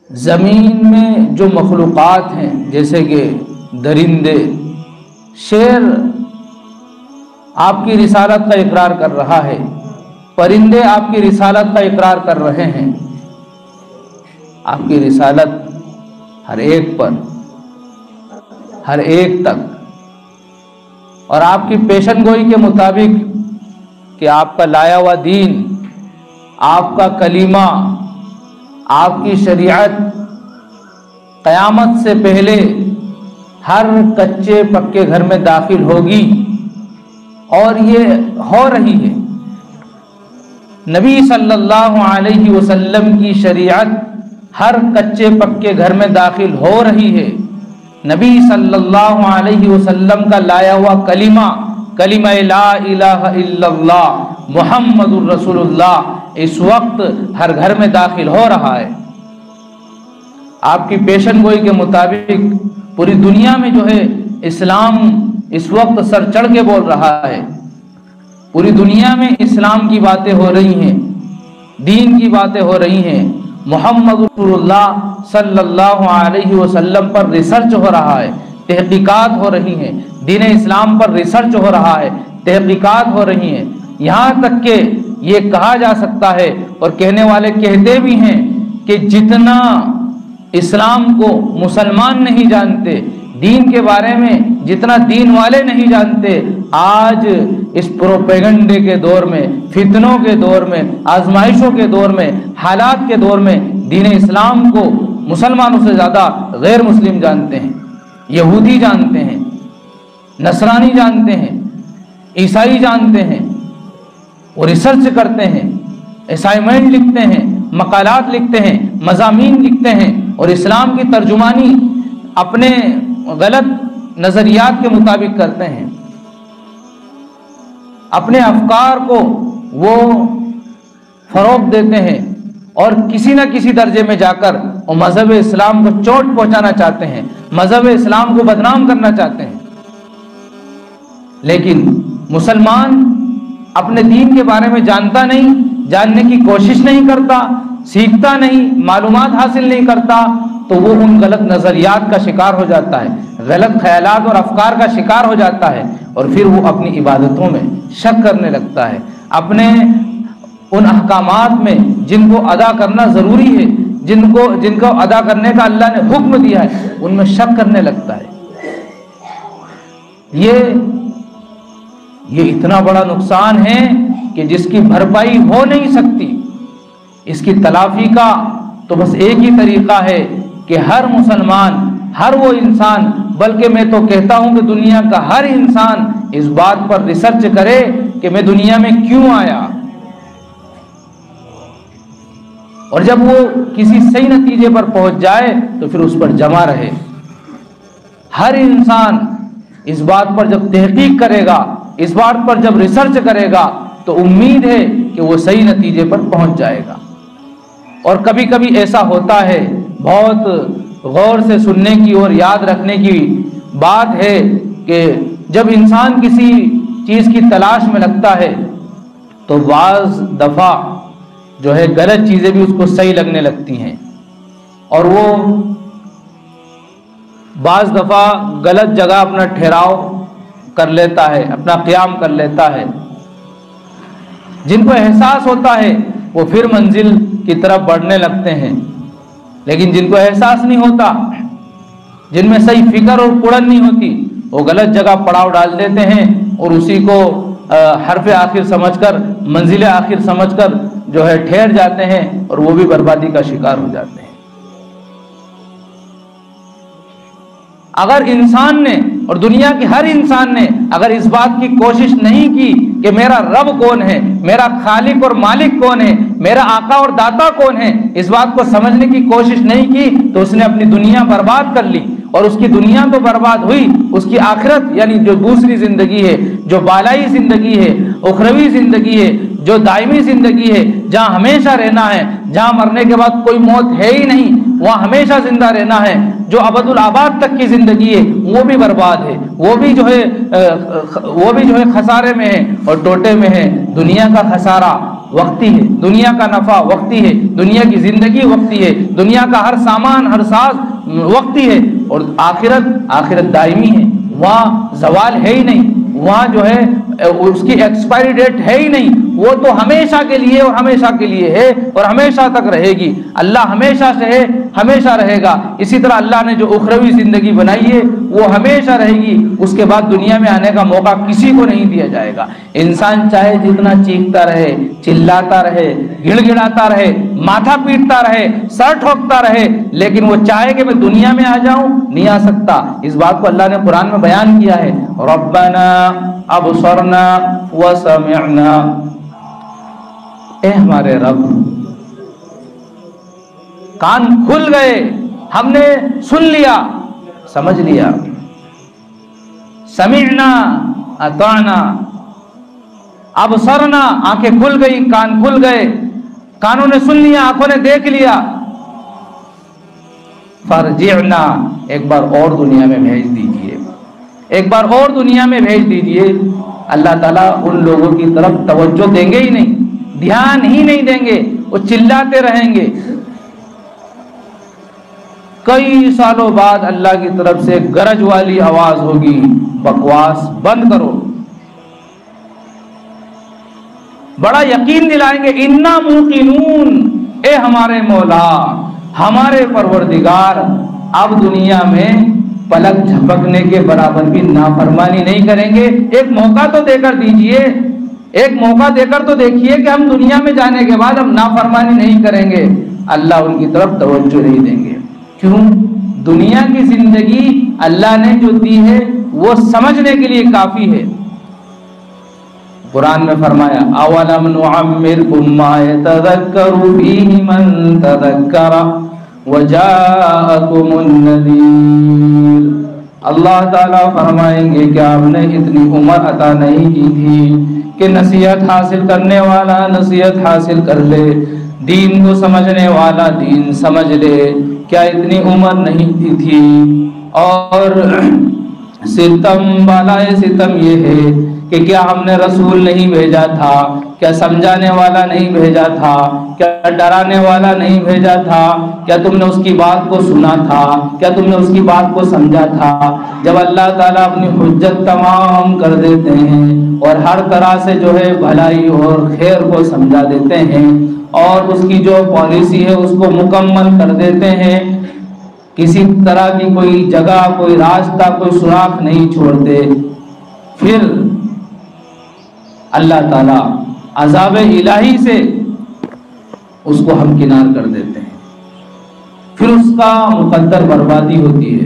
زمین میں جو مخلوقات ہیں جیسے کہ درندے، شیر آپ کی رسالت کا اقرار کر رہا ہے، پرندے آپ کی رسالت کا اقرار کر رہے ہیں، آپ کی رسالت ہر ایک پر، ہر ایک تک، اور آپ کی پیشن گوئی کے مطابق کہ آپ کا لایا ہوا دین، آپ کا کلمہ، آپ کی شریعت قیامت سے پہلے ہر کچے پکے گھر میں داخل ہوگی، اور یہ ہو رہی ہے۔ نبی صلی اللہ علیہ وسلم کی شریعت ہر کچے پکے گھر میں داخل ہو رہی ہے۔ نبی صلی اللہ علیہ وسلم کا لایا ہوا کلمہ، کلمہ لا الہ الا اللہ محمد الرسول اللہ، اس وقت ہر گھر میں داخل ہو رہا ہے۔ آپ کی پیشن گوئی کے مطابق پوری دنیا میں جو ہے اسلام اس وقت سر چڑھ کے بول رہا ہے، پوری دنیا میں اسلام کی باتیں ہو رہی ہیں، دین کی باتیں ہو رہی ہیں، محمد رسول اللہ صلی اللہ علیہ وسلم پر ریسرچ ہو رہا ہے، تحقیقات ہو رہی ہیں، دین اسلام پر ریسرچ ہو رہا ہے، تحقیقات ہو رہی ہیں، یہاں تک کہ یہ کہا جا سکتا ہے، اور کہنے والے کہتے بھی ہیں کہ جتنا اسلام کو مسلمان نہیں جانتے، دین کے بارے میں جتنا دین والے نہیں جانتے، آج اس پروپیگنڈے کے دور میں، فتنوں کے دور میں، آزمائشوں کے دور میں، حالات کے دور میں دین اسلام کو مسلمانوں سے زیادہ غیر مسلم جانتے ہیں، یہودی جانتے ہیں، نصرانی جانتے ہیں، عیسائی جانتے ہیں، وہ ریسرچ کرتے ہیں، اسائنمنٹ لکھتے ہیں، مقالات لکھتے ہیں، مضامین لکھتے ہیں، اور اسلام کی ترجمانی اپنے غلط نظریات کے مطابق کرتے ہیں، اپنے افکار کو وہ فروغ دیتے ہیں، اور کسی نہ کسی درجے میں جا کر وہ مذہب اسلام کو چوٹ پہنچانا چاہتے ہیں، مذہب اسلام کو بدنام کرنا چاہتے ہیں۔ لیکن مسلمان اپنے دین کے بارے میں جانتا نہیں، جاننے کی کوشش نہیں کرتا، سیکھتا نہیں، معلومات حاصل نہیں کرتا، تو وہ ان غلط نظریات کا شکار ہو جاتا ہے، غلط خیالات اور افکار کا شکار ہو جاتا ہے، اور پھر وہ اپنی عبادتوں میں شک کرنے لگتا ہے، اپنے ان احکامات میں جن کو ادا کرنا ضروری ہے، جن کو ادا کرنے کا اللہ نے حکم دیا ہے، ان میں شک کرنے لگتا ہے۔ یہ اتنا بڑا نقصان ہے کہ جس کی بھرپائی ہو نہیں سکتی۔ اس کی تلافی کا تو بس ایک ہی طریقہ ہے کہ ہر مسلمان، ہر وہ انسان، بلکہ میں تو کہتا ہوں کہ دنیا کا ہر انسان اس بات پر ریسرچ کرے کہ میں دنیا میں کیوں آیا، اور جب وہ کسی صحیح نتیجے پر پہنچ جائے تو پھر اس پر جمع رہے۔ ہر انسان اس بات پر جب تحقیق کرے گا، اس بات پر جب ریسرچ کرے گا، تو امید ہے کہ وہ صحیح نتیجے پر پہنچ جائے گا۔ اور کبھی کبھی ایسا ہوتا ہے، بہت غور سے سننے کی اور یاد رکھنے کی بات ہے کہ جب انسان کسی چیز کی تلاش میں لگتا ہے تو بعض دفعہ جو ہے غلط چیزیں بھی اس کو صحیح لگنے لگتی ہیں، اور وہ بعض دفعہ غلط جگہ اپنا ٹھہراؤ کر لیتا ہے، اپنا قیام کر لیتا ہے۔ جن کو احساس ہوتا ہے وہ پھر منزل کی طرف بڑھنے لگتے ہیں، لیکن جن کو احساس نہیں ہوتا، جن میں صحیح فکر اور پڑن نہیں ہوتی، وہ غلط جگہ پڑاؤ ڈال دیتے ہیں، اور اسی کو حرف آخر سمجھ کر، منزل آخر سمجھ کر جو ہے ٹھہر جاتے ہیں، اور وہ بھی بربادی کا شکار ہو جاتے ہیں۔ اگر انسان نے، اور دنیا کے ہر انسان نے اگر اس بات کی کوشش نہیں کی کہ میرا رب کون ہے، میرا خالق اور مالک کون ہے، میرا آقا اور داتا کون ہے، اس بات کو سمجھنے کی کوشش نہیں کی، تو اس نے اپنی دنیا برباد کر لی، اور اس کی دنیا تو برباد ہوئی، اس کی آخرت یعنی جو دوسری زندگی ہے، جو بالائی زندگی ہے، اخروی زندگی ہے، جو دائمی زندگی ہے، جہاں ہمیشہ رہنا ہے، جہاں مرنے کے بعد کوئی موت ہے ہی نہیں، وہاں ہمیشہ زندہ رہنا ہے، جو ابد الآباد تک کی زندگی ہے، وہ بھی برباد ہے، وہ بھی جو ہے خسارے میں ہے اور ٹوٹے میں ہے۔ دنیا کا خسارہ وقتی ہے، دنیا کا نفع وقتی ہے، دنیا کی زندگی وقتی ہے، دنیا کا ہر سامان ہر ساز وقتی ہے، اور آخرت دائمی ہے، وہاں زوال ہے ہی نہیں، وہاں جو ہے اس کی ایکسپائری ڈیٹ ہے ہی نہیں، وہ تو ہمیشہ کے لیے اور ہمیشہ کے لیے ہے اور ہمیشہ تک رہے گی۔ اللہ ہمیشہ سے ہے، ہمیشہ رہے گا۔ اسی طرح اللہ نے جو اخروی زندگی بنائی ہے وہ ہمیشہ رہے گی، اس کے بعد دنیا میں آنے کا موقع کسی کو نہیں دیا جائے گا۔ انسان چاہے جتنا چیختا رہے، چلاتا رہے، گڑ گڑاتا رہے، ماتھا پیٹتا رہے، سر ٹھوکتا رہے، لیکن وہ چاہے کہ میں دنیا میں آ جاؤں، نہیں آ سکتا۔ اس بات کو اللہ نے قرآن میں بیان کیا ہے، ربنا ابصرنا وسمعنا، اے ہمارے رب کان کھل گئے، ہم نے سن لیا، سمجھ لیا، سمعنا اطعنا، ابصرنا آنکھیں کھل گئی، کان کھل گئے، کانوں نے سن لیا، آنکھوں نے دیکھ لیا، فرجعنا ایک بار اور دنیا میں بھیج دیجئے، ایک بار اور دنیا میں بھیج دیجئے۔ اللہ تعالیٰ ان لوگوں کی طرف توجہ دیں گے ہی نہیں، دھیان ہی نہیں دیں گے، وہ چلاتے رہیں گے۔ کئی سالوں بعد اللہ کی طرف سے گرج والی آواز ہوگی، بکواس بند کرو۔ بڑا یقین دلائیں گے، انا موقنون، اے ہمارے مولا، ہمارے پروردگار، اب دنیا میں پلک جھپکنے کے برابر بھی نافرمانی نہیں کریں گے۔ ایک موقع تو دے کر دیجئے، ایک موقع دے کر تو دیکھیے کہ ہم دنیا میں جانے کے بعد ہم نافرمانی نہیں کریں گے۔ اللہ ان کی طرف توجہ نہیں دیں گے۔ کیوں؟ دنیا کی زندگی اللہ نے جو دی ہے وہ سمجھنے کے لیے کافی ہے۔ قرآن میں فرمایا اولم نعمرکم ما یتذکر فیہ من تذکر وجاءکم النذیر، اللہ تعالیٰ فرمائیں گے کہ آپ نے اتنی عمر عطا نہیں کی تھی کہ نصیحت حاصل کرنے والا نصیحت حاصل کر لے، دین کو سمجھنے والا دین سمجھ لے، کیا اتنی عمر نہیں دی تھی؟ اور ستم بالائے ستم یہ ہے کہ کیا ہم نے رسول نہیں بھیجا تھا؟ کیا سمجھانے والا نہیں بھیجا تھا؟ کیا ڈرانے والا نہیں بھیجا تھا؟ کیا تم نے اس کی بات کو سنا تھا؟ کیا تم نے اس کی بات کو سمجھا تھا؟ جب اللہ تعالیٰ اپنی حجت تمام کر دیتے ہیں اور ہر طرح سے جو ہے بھلائی اور خیر کو سمجھا دیتے ہیں اور اس کی جو پالیسی ہے اس کو مکمل کر دیتے ہیں، کسی طرح کی کوئی جگہ، کوئی راستہ، کوئی سوراخ نہیں چھوڑتے، پھر اللہ تعالیٰ عذاب الہی سے اس کو ہمکنار کر دیتے ہیں، پھر اس کا مقدر بربادی ہوتی ہے۔